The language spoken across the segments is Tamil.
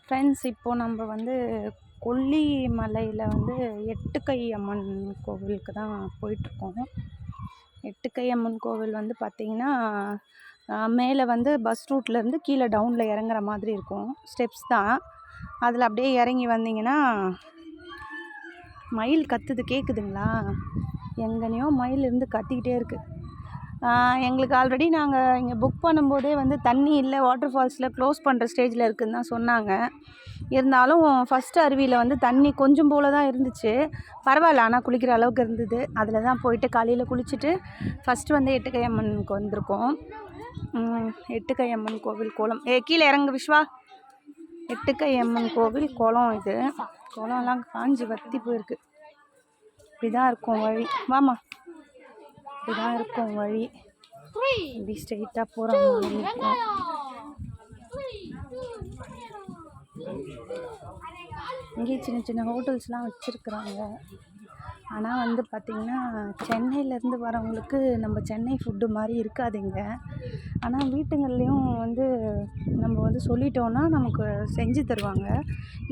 ஃப்ரெண்ட்ஸ், இப்போது நம்ம வந்து கொல்லிமலையில் வந்து எட்டுக்கை அம்மன் கோவிலுக்கு தான் போயிட்டுருக்கோம். எட்டுக்கை அம்மன் கோவில் வந்து பார்த்திங்கன்னா, மேலே வந்து பஸ் ரூட்லேருந்து கீழே டவுனில் இறங்குற மாதிரி இருக்கும். ஸ்டெப்ஸ் தான். அதில் அப்படியே இறங்கி வந்தீங்கன்னா மயில் கத்துது, கேட்குதுங்களா? எங்கனையோ மயில் இருந்து கத்திக்கிட்டே இருக்குது. எங்களுக்கு ஆல்ரெடி நாங்கள் இங்கே புக் பண்ணும்போதே வந்து தண்ணி இல்லை, வாட்டர் ஃபால்ஸில் க்ளோஸ் பண்ணுற ஸ்டேஜில் இருக்குதுன்னு தான் சொன்னாங்க. இருந்தாலும் ஃபஸ்ட்டு அருவியில் வந்து தண்ணி கொஞ்சம் போல் தான் இருந்துச்சு. பரவாயில்ல, ஆனால் குளிக்கிற அளவுக்கு இருந்தது. அதில் தான் போயிட்டு காலையில் குளிச்சுட்டு ஃபஸ்ட்டு வந்து எட்டுக்கை அம்மனுக்கு வந்திருக்கோம். எட்டுக்கை அம்மன் கோவில் கோலம். கீழே இறங்கு விஸ்வா. எட்டுக்கை அம்மன் கோவில் குளம். இது குளம்லாம் காஞ்சி வத்தி போயிருக்கு. இப்படி தான் இருக்கும் வழி. வாமா, இப்படிதான் இருக்கும் வழி. இப்படி ஸ்ட்ரெயிட்டாக போகிற மாதிரி இருக்கும். இங்கே சின்ன சின்ன ஹோட்டல்ஸ்லாம் வச்சுருக்குறாங்க. ஆனால் வந்து பார்த்திங்கன்னா, சென்னையிலேருந்து வரவங்களுக்கு நம்ம சென்னை ஃபுட்டு மாதிரி இருக்காதுங்க. ஆனால் வீட்டுங்கள்லேயும் வந்து நம்ம வந்து சொல்லிட்டோன்னா நமக்கு செஞ்சு தருவாங்க.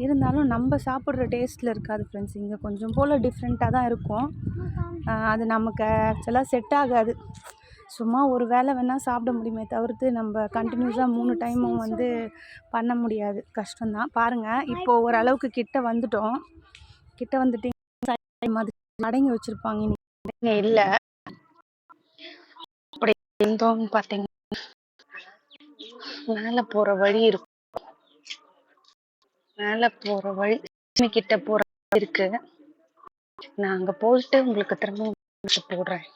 இருந்தாலும் நம்ம சாப்பிட்ற டேஸ்ட்டில் இருக்காது ஃப்ரெண்ட்ஸ். இங்கே கொஞ்சம் போல் டிஃப்ரெண்ட்டாக தான் இருக்கும். அது நமக்கு ஆக்சுவலாக செட் ஆகாது. சும்மா ஒரு வேளை வேணால் சாப்பிட முடியுமே தவிர்த்து நம்ம கண்டினியூஸாக 3 டைமும் வந்து பண்ண முடியாது. கஷ்டம்தான். பாருங்கள், இப்போது ஓரளவுக்கு கிட்ட வந்துட்டோம். கிட்ட வந்துட்டு மாதிரி அடங்கி வச்சுருப்பாங்க. இன்னைக்கு இல்லை. அப்படி இருந்தோம் பார்த்தீங்கன்னா மேலே போகிற வழி இருக்கும். மேலே போகிற வழி கிட்ட போகிற இருக்கு. நான் அங்கே போயிட்டு உங்களுக்கு திரும்ப போடுறேன்.